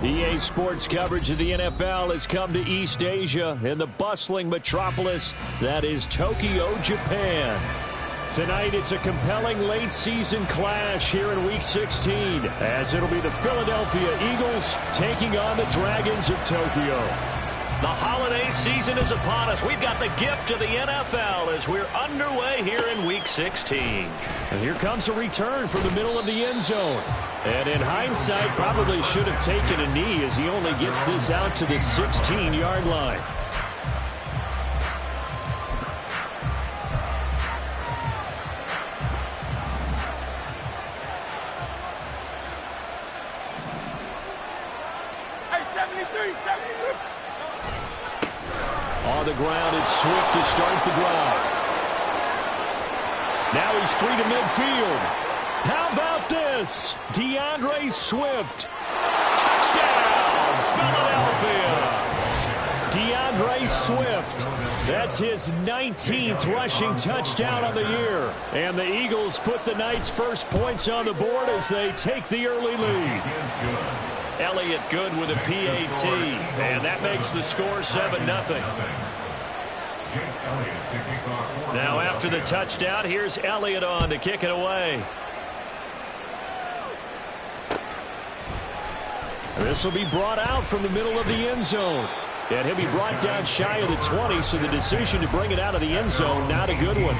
EA Sports coverage of the NFL has come to East Asia in the bustling metropolis that is Tokyo, Japan. Tonight, it's a compelling late-season clash here in Week 16, as it'll be the Philadelphia Eagles taking on the Dragons of Tokyo. The holiday season is upon us. We've got the gift of the NFL as we're underway here in Week 16. And here comes a return from the middle of the end zone. And in hindsight, probably should have taken a knee as he only gets this out to the 16-yard line. On the ground, it's Swift to start the drive. Now he's free to midfield. How about this? DeAndre Swift. Touchdown, Philadelphia. DeAndre Swift. That's his 19th rushing touchdown on the year. And the Eagles put the night's first points on the board as they take the early lead. Elliott good with a PAT, and that makes the score 7-0. Now after the touchdown, here's Elliott on to kick it away. This will be brought out from the middle of the end zone. And he'll be brought down shy of the 20, so the decision to bring it out of the end zone, not a good one.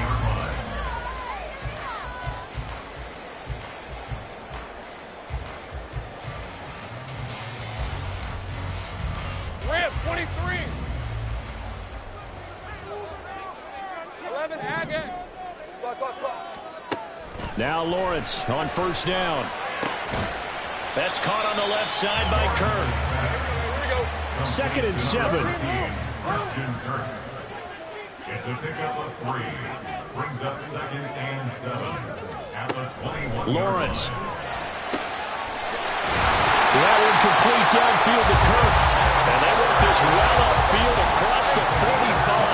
Now Lawrence on first down. That's caught on the left side by Kirk. 2nd and 7. It's a pickup of 3. Brings up 2nd and 7. At the 21. Lawrence. That one complete downfield to Kirk. And they work this well upfield across the 45.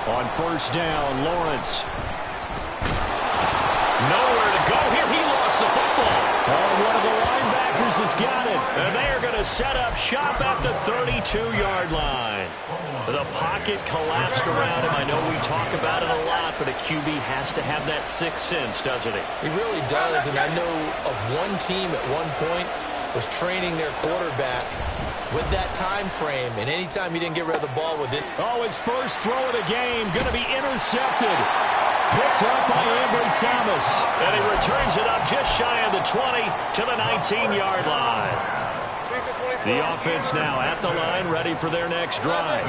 On first down, Lawrence. Nowhere to go here. He lost the football. Oh, one of the linebackers has got it. And they are going to set up shop at the 32-yard line. The pocket collapsed around him. I know we talk about it a lot, but a QB has to have that sixth sense, doesn't he? He really does, and I know of one team at one point was training their quarterback with that time frame, and anytime he didn't get rid of the ball with it. Oh, his first throw of the game going to be intercepted. Picked up by Ambry Thomas. And he returns it up just shy of the 20 to the 19-yard line. The offense now at the line, ready for their next drive.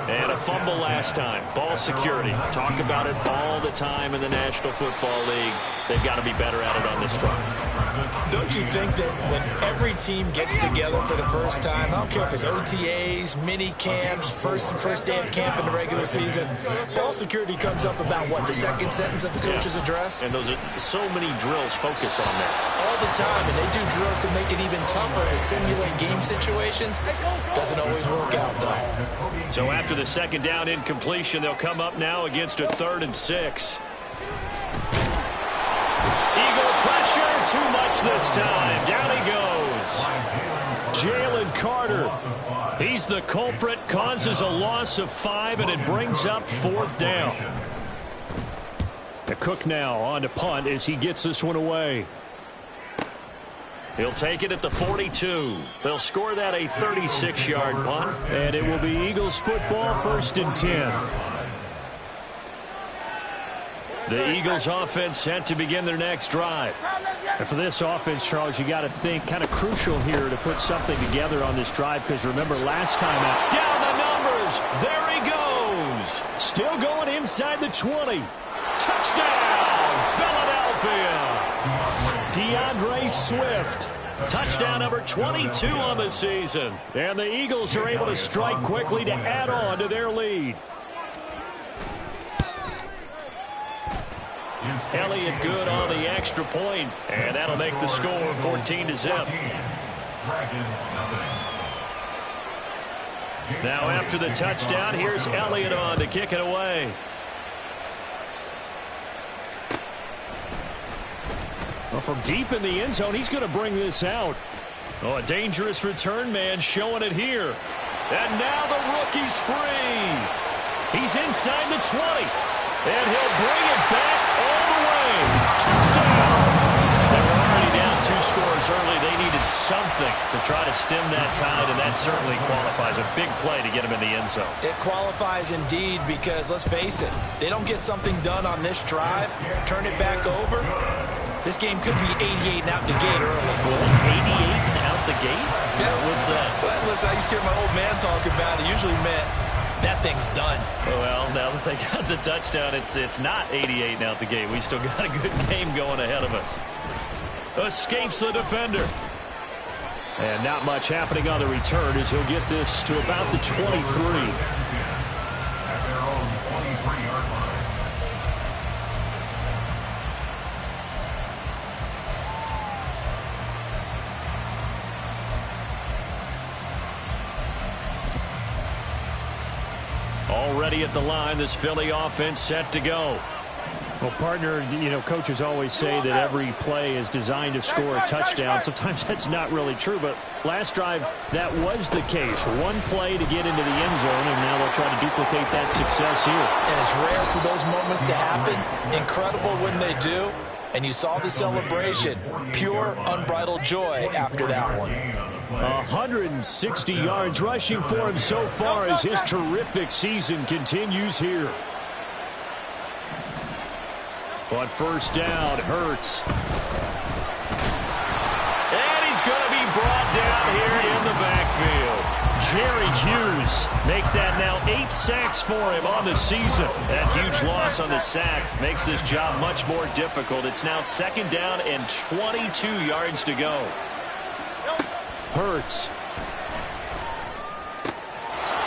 And a fumble last time. Ball security. Talk about it all the time in the National Football League. They've got to be better at it on this drive. Don't you think that when every team gets together for the first time, I don't care if it's OTAs, mini camps, first day of camp in the regular season, ball security comes up about what, the second sentence of the coach's address? And those are so many drills focus on that. All the time, and they do drills to make it even tougher to simulate game situations. Doesn't always work out, though. So after the second down incompletion, they'll come up now against a 3rd and 6. Eagle pressure, too much this time. Down he goes. Jalen Carter. He's the culprit, causes a loss of 5, and it brings up 4th down. The Cook now on to punt as he gets this one away. He'll take it at the 42. They'll score that a 36-yard punt. And it will be Eagles football, 1st and 10. The Eagles offense set to begin their next drive. And for this offense, Charles, you got to think kind of crucial here to put something together on this drive, because remember last time out. Down the numbers. There he goes. Still going inside the 20. Touchdown, Philadelphia. DeAndre Swift. Touchdown number 22 on the season. And the Eagles are able to strike quickly to add on to their lead. Elliott good on the extra point, and that'll make the score 14-0. Now after the touchdown, here's Elliott on to kick it away. Well, from deep in the end zone, he's going to bring this out. Oh, a dangerous return man showing it here. And now the rookie's free. He's inside the 20. And he'll bring it back all the way. Touchdown. They were already down 2 scores early. They needed something to try to stem that tide, and that certainly qualifies. A big play to get him in the end zone. It qualifies indeed because, let's face it, they don't get something done on this drive, turn it back over. This game could be 88 and out the gate early. 88 and out the gate? Yeah. What's that? Well, listen, I used to hear my old man talk about it. Usually meant that thing's done. Well, now that they got the touchdown, it's not 88 and out the gate. We still got a good game going ahead of us. Escapes the defender. And not much happening on the return as he'll get this to about the 23. At their own 23-yard line. Already at the line, this Philly offense set to go. Well, partner, coaches always say that every play is designed to score a touchdown. Sometimes that's not really true, but last drive, that was the case. One play to get into the end zone, and now they'll try to duplicate that success here. And it's rare for those moments to happen. Incredible when they do. And you saw the celebration. Pure, unbridled joy after that one. 160 yards rushing for him so far as his terrific season continues here. On first down, Hurts. And he's going to be brought down here in the backfield. Jerry Hughes make that now 8 sacks for him on the season. That huge loss on the sack makes this job much more difficult. It's now 2nd down and 22 yards to go. Hurts.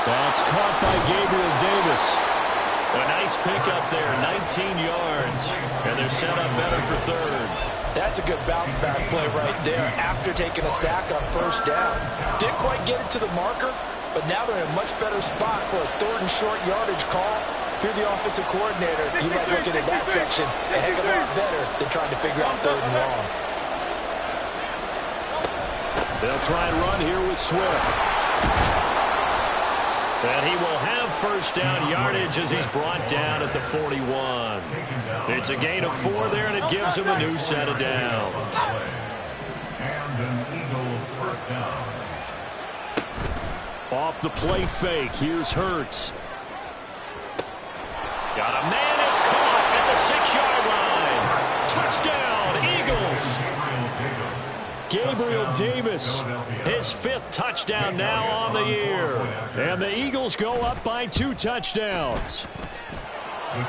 That's caught by Gabriel Davis. A nice pickup there, 19 yards. And they're set up better for 3rd. That's a good bounce-back play right there after taking a sack on first down. Didn't quite get it to the marker, but now they're in a much better spot for a 3rd and short yardage call. If you're the offensive coordinator, you like looking at that section a heck of a lot better than trying to figure out 3rd and long. They'll try and run here with Swift. And he will have first down yardage as he's brought down at the 41. It's a gain of 4 there, and it gives him a new set of downs. And an Eagle first down. Off the play fake, here's Hurts. Got a man, it's caught at the 6-yard line. Touchdown, Eagles. Gabriel Davis. His 5th touchdown now on the year. And the Eagles go up by 2 touchdowns.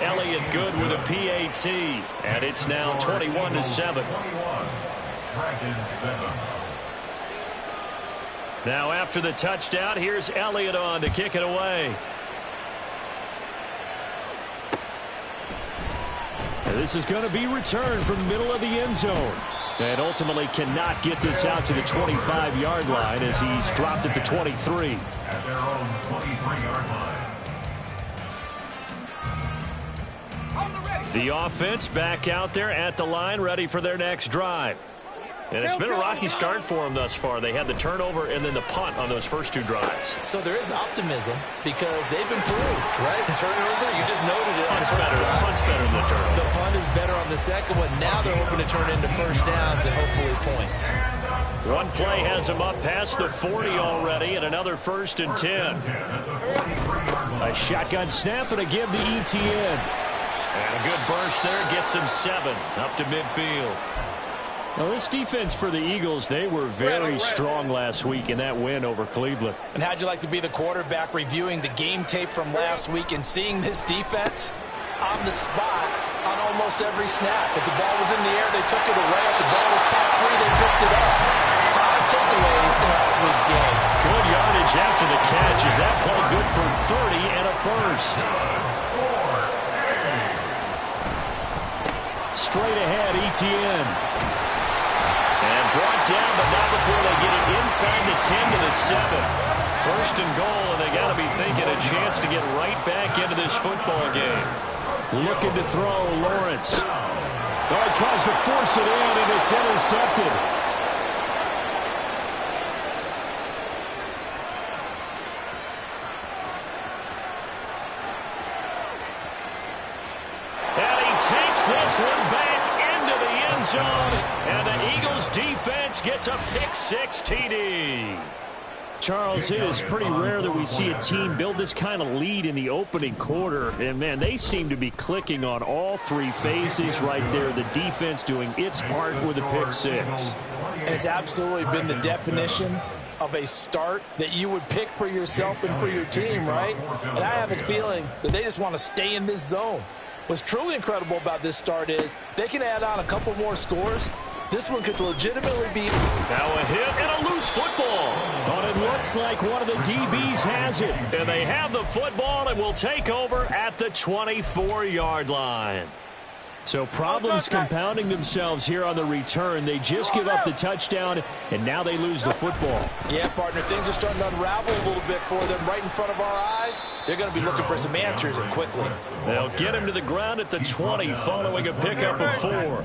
Elliott good with a PAT. And it's now 21-7. Now after the touchdown, here's Elliott on to kick it away. And this is going to be returned from the middle of the end zone. And ultimately cannot get this out to the 25-yard line as he's dropped at the 23. At their own 23-yard line. The offense back out there at the line, ready for their next drive. And it's been a rocky start for them thus far. They had the turnover and then the punt on those first 2 drives. So there is optimism because they've improved, right? Turnover, you just noted it. Punt's better than the turnover. The punt is better on the second one. Now they're hoping to turn into first downs and hopefully points. One play has him up past the 40 already, and another 1st and 10. A shotgun snap and a give to ETN. And a good burst there gets him 7 up to midfield. Now, this defense for the Eagles, they were very strong last week in that win over Cleveland. And how'd you like to be the quarterback reviewing the game tape from last week and seeing this defense on the spot on almost every snap? If the ball was in the air, they took it away. If the ball was popped free, they picked it up. 5 takeaways in last week's game. Good yardage after the catch. Is that play good for 30 and a first? Straight ahead, ETN. And brought down, but not before they get it inside the 10 to the 7. 1st and goal, and they got to be thinking a chance to get right back into this football game. Looking to throw, Lawrence. Oh, he tries to force it in, and it's intercepted. And he takes this one back into the end zone, and the Eagles defense gets a pick-6 TD. Charles, it is pretty rare that we see a team build this kind of lead in the opening quarter. And, man, they seem to be clicking on all three phases right there. The defense doing its part with a pick-6. And it's absolutely been the definition of a start that you would pick for yourself and for your team, right? And I have a feeling that they just want to stay in this zone. What's truly incredible about this start is they can add on a couple more scores. This one could legitimately be... Now a hit and a loose football. But it looks like one of the DBs has it. And they have the football and will take over at the 24-yard line. So problems compounding themselves here on the return. They just give up the touchdown, and now they lose the football. Yeah, partner, things are starting to unravel a little bit for them right in front of our eyes. They're going to be looking for some answers, and quickly. They'll get him to the ground at the 20 following a pickup of 4.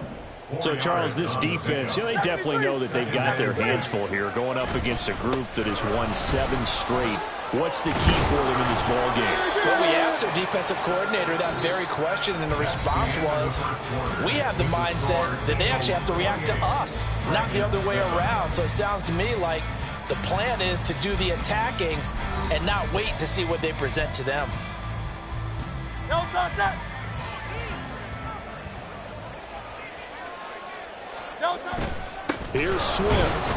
So, Charles, this defense, they definitely know that they've got their hands full here going up against a group that has won 7 straight. What's the key for them in this ball game? Well, we asked their defensive coordinator that very question, and the response was, we have the mindset that they actually have to react to us, not the other way around. So it sounds to me like the plan is to do the attacking and not wait to see what they present to them. Here's Swift.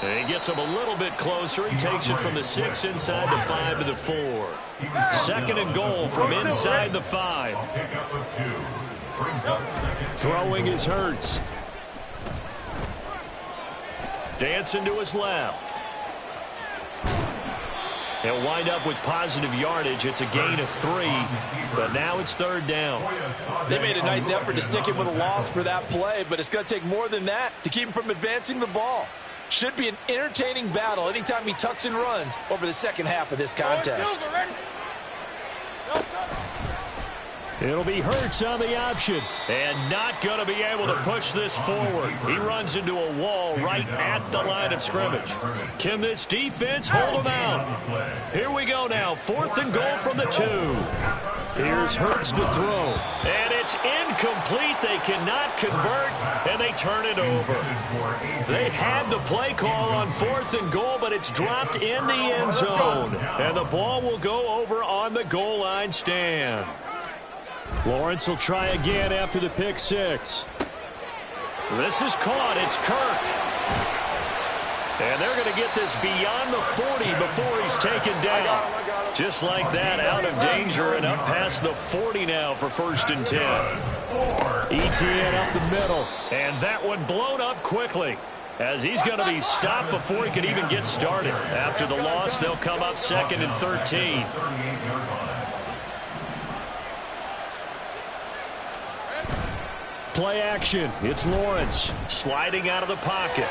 And he gets him a little bit closer. He takes it from the 6 inside the 5 to the 4. 2nd and goal from inside the 5. Throwing is Hurts. Dancing to his left. He'll wind up with positive yardage. It's a gain of 3, but now it's 3rd down. They made a nice effort to stick him with a loss for that play, but it's going to take more than that to keep him from advancing the ball. Should be an entertaining battle anytime he tucks and runs over the second half of this contest. It'll be Hurts on the option. And not going to be able to push this forward. He runs into a wall right at the line of scrimmage. Can this defense hold him out? Here we go now. 4th and goal from the 2. Here's Hurts to throw. And it's incomplete. They cannot convert, and they turn it over. They had the play call on 4th and goal, but it's dropped in the end zone. And the ball will go over on the goal line stand. Lawrence will try again after the pick-6. This is caught. It's Kirk. And they're going to get this beyond the 40 before he's taken down. Just like that, out of danger and up past the 40 now for 1st and 10. ETN up the middle. And that one blown up quickly, as he's going to be stopped before he can even get started. After the loss, they'll come up 2nd and 13. Play action. It's Lawrence. Sliding out of the pocket.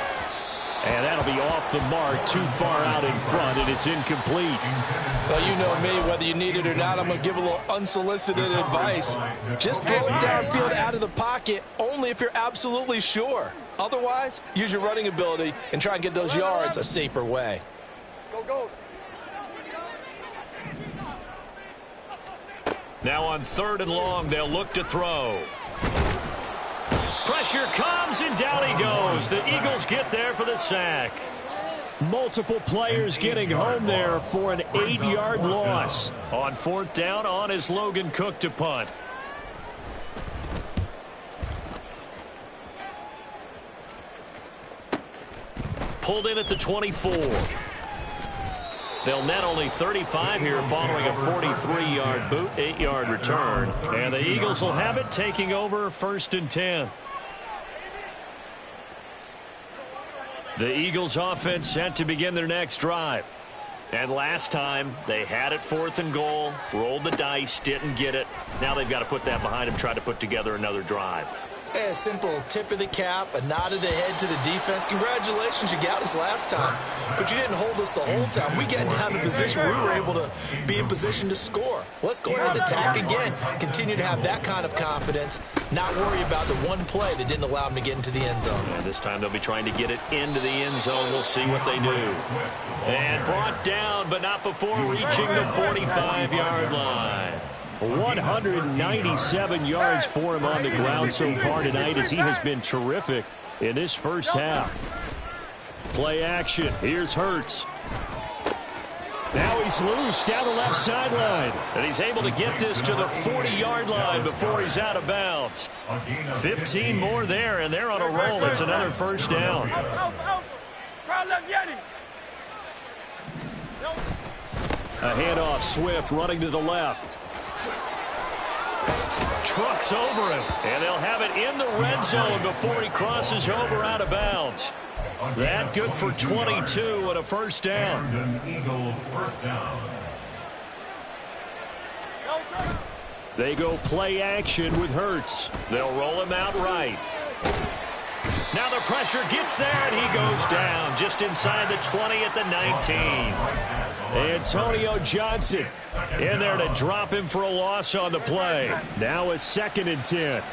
And that'll be off the mark, too far out in front, and it's incomplete. Well, you know me, whether you need it or not, I'm going to give a little unsolicited advice. Just throw it downfield out of the pocket, only if you're absolutely sure. Otherwise, use your running ability and try and get those yards a safer way. Go. Now on 3rd and long, they'll look to throw. Pressure comes, and down he goes. The Eagles get there for the sack. Multiple players getting home there for an 8-yard loss. On 4th down, on is Logan Cook to punt. Pulled in at the 24. They'll net only 35 here following a 43-yard boot, 8-yard return. And the Eagles will have it, taking over 1st and 10. The Eagles offense set to begin their next drive. And last time, they had it 4th and goal, rolled the dice, didn't get it. Now they've got to put that behind them, try to put together another drive. say a simple tip of the cap, a nod of the head to the defense. Congratulations, you got us last time, but you didn't hold us the whole time. We got down to position where we were able to be in position to score. Let's go ahead and attack again. Continue to have that kind of confidence, not worry about the one play that didn't allow them to get into the end zone. And this time they'll be trying to get it into the end zone. We'll see what they do. And brought down, but not before reaching the 45-yard line. 197 yards for him on the ground so far tonight, as he has been terrific in this first half. Play action. Here's Hurts. Now he's loose down the left sideline. And he's able to get this to the 40-yard line before he's out of bounds. 15 more there, and they're on a roll. It's another first down. A handoff, Swift running to the left. Trucks over him, and they'll have it in the red zone before he crosses over out of bounds. That good for 22 and a first down. They go play action with Hurts. They'll roll him out right. Now the pressure gets there, and he goes down just inside the 20 at the 19. Antonio Johnson in there to drop him for a loss on the play. Now a 2nd and 10.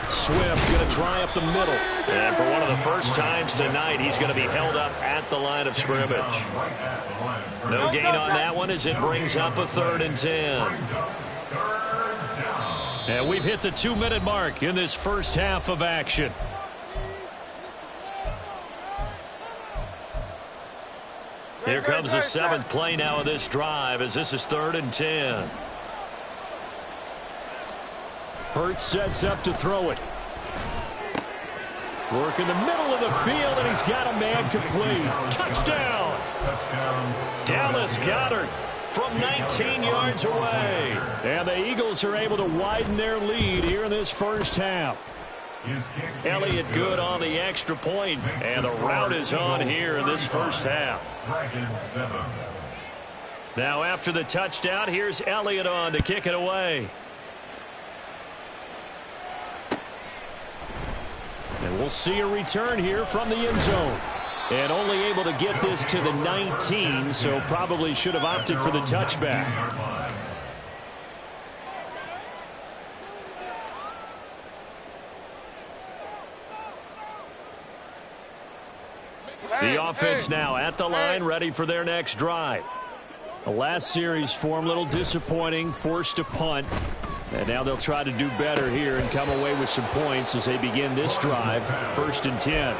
Swift going to try up the middle. And for one of the first times tonight, he's going to be held up at the line of scrimmage. No gain on that one as it brings up a 3rd and 10. And we've hit the 2-minute mark in this first half of action. Here comes the 7th play now of this drive, as this is 3rd and 10. Hurts sets up to throw it. Work in the middle of the field, and he's got a man complete. Touchdown! Dallas Goedert from 19 yards away. And the Eagles are able to widen their lead here in this first half. Elliott good on the extra point, and the route is on here in this first half. Now after the touchdown, here's Elliott on to kick it away. And we'll see a return here from the end zone. And only able to get this to the 19, so probably should have opted for the touchback. The offense now at the line, ready for their next drive. The last series for them, a little disappointing, forced to punt. And now they'll try to do better here and come away with some points as they begin this drive. 1st and 10.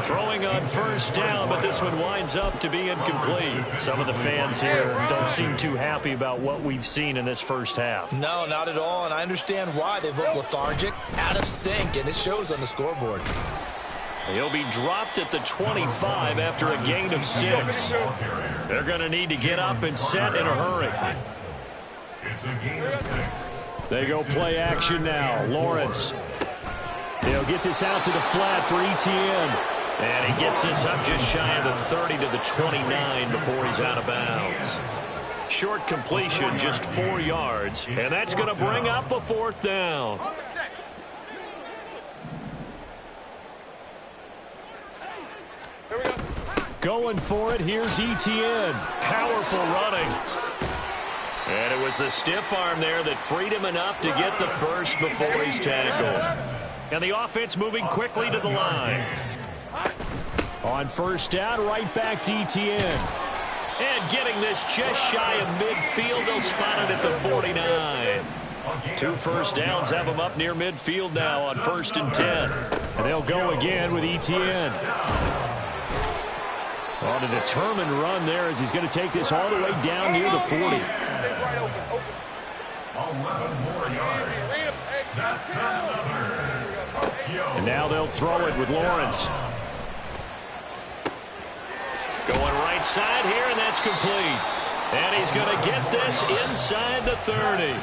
Throwing on first down, but this one winds up to be incomplete. Some of the fans here don't seem too happy about what we've seen in this first half. No, not at all, and I understand why. They've looked lethargic, out of sync, and it shows on the scoreboard. He'll be dropped at the 25 after a gain of 6. They're going to need to get up and set in a hurry. It's a gain of 6. They go play action now. Lawrence. They'll get this out to the flat for ETN. And he gets this up just shy of the 30 to the 29 before he's out of bounds. Short completion, just 4 yards. And that's going to bring up a 4th down. Going for it. Here's ETN. Powerful running. And it was the stiff arm there that freed him enough to get the first before he's tackled. And the offense moving quickly to the line. On first down, right back to ETN. And getting this just shy of midfield, they'll spot it at the 49. 2 first downs have them up near midfield now on 1st and 10. And they'll go again with ETN. On a determined run there as he's going to take this all the way down near the 40. 11 more yards. That's another. And now they'll throw it with Lawrence. Going right side here, and that's complete. And he's going to get this inside the 30.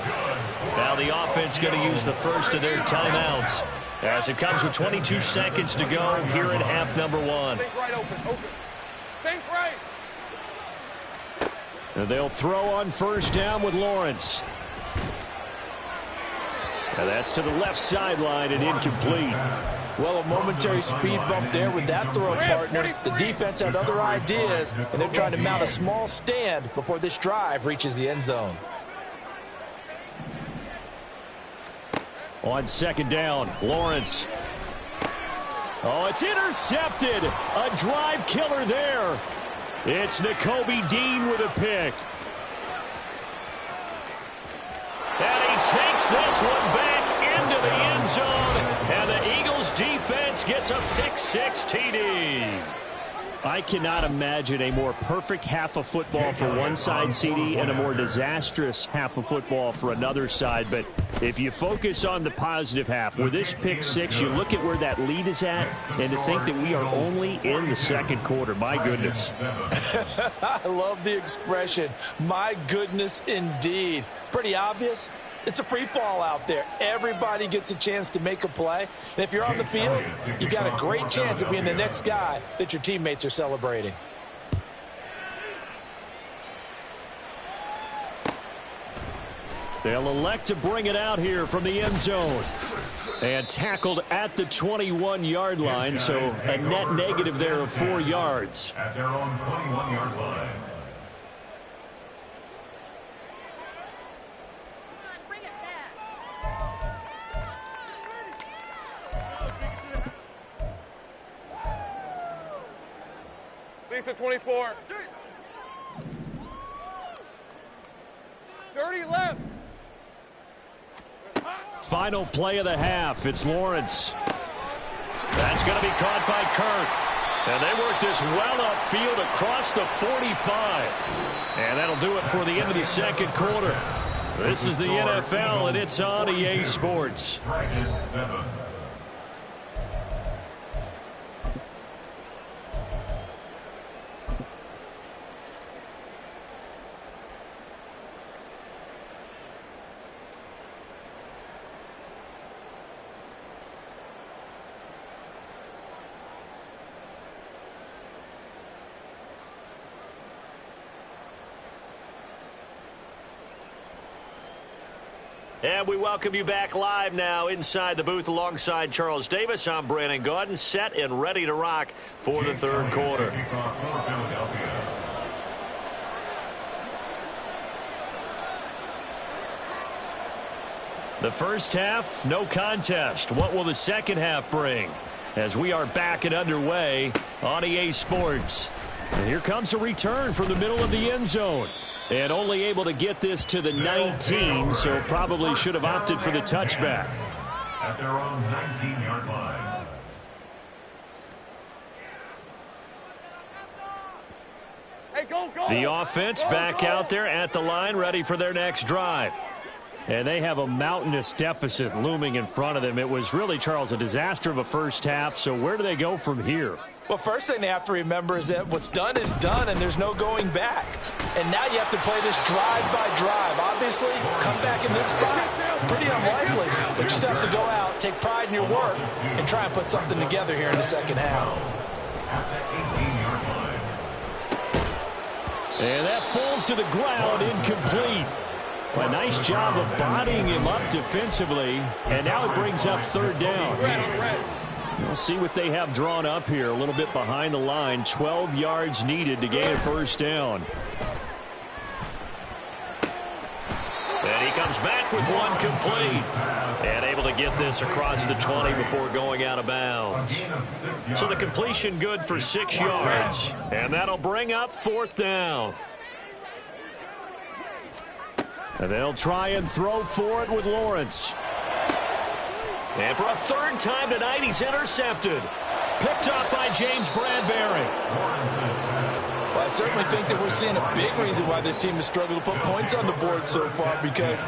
Now the offense going to use the first of their timeouts as it comes with 22 seconds to go here in half number 1. And they'll throw on first down with Lawrence. And that's to the left sideline and incomplete. Well, a momentary speed bump there with that throw, partner. The defense had other ideas, and they're trying to mount a small stand before this drive reaches the end zone. On second down, Lawrence. Oh, it's intercepted. A drive killer there. It's Nakobe Dean with a pick. And he takes this one back into the end zone. And the Eagles defense gets a pick-6 TD. I cannot imagine a more perfect half of football for one side, CD, and a more disastrous half of football for another side. But if you focus on the positive half, with this pick-6, you look at where that lead is at, and to think that we are only in the second quarter. My goodness. I love the expression, my goodness indeed. Pretty obvious. It's a free fall out there. Everybody gets a chance to make a play. And if you're on the field, you've got a great chance of being the next guy that your teammates are celebrating. They'll elect to bring it out here from the end zone. And tackled at the 21-yard line, so a net negative there of 4 yards. At their own 21-yard line. Lisa 24. 30 left. Final play of the half. It's Lawrence. That's going to be caught by Kirk. And they work this well upfield across the 45. And that'll do it for the end of the second quarter. This is the NFL, and it's on EA Sports. Dragon 7. And we welcome you back live now inside the booth alongside Charles Davis. I'm Brandon Gaudin, set and ready to rock for the third quarter. The first half, no contest. What will the second half bring? As we are back and underway on EA Sports. And here comes a return from the middle of the end zone. And only able to get this to the 19, so probably should have opted for the touchback. At their own 19-yard line. Hey, go, go. The offense back out there at the line, ready for their next drive. And they have a mountainous deficit looming in front of them. It was really, Charles, a disaster of a first half, so where do they go from here? Well, first thing they have to remember is that what's done is done, and there's no going back. And now you have to play this drive by drive. Obviously, come back in this spot, pretty unlikely. But you just have to go out, take pride in your work, and try and put something together here in the second half. At the 18-yard line. And that falls to the ground, incomplete. A nice job of bodying him up defensively, and now it brings up third down. We'll see what they have drawn up here. A little bit behind the line. 12 yards needed to gain a first down. And he comes back with one complete. And able to get this across the 20 before going out of bounds. So the completion good for 6 yards. And that'll bring up fourth down. And they'll try and throw for it with Lawrence. And for a third time tonight, he's intercepted. Picked up by James Bradbury. Well, I certainly think that we're seeing a big reason why this team has struggled to put points on the board so far, because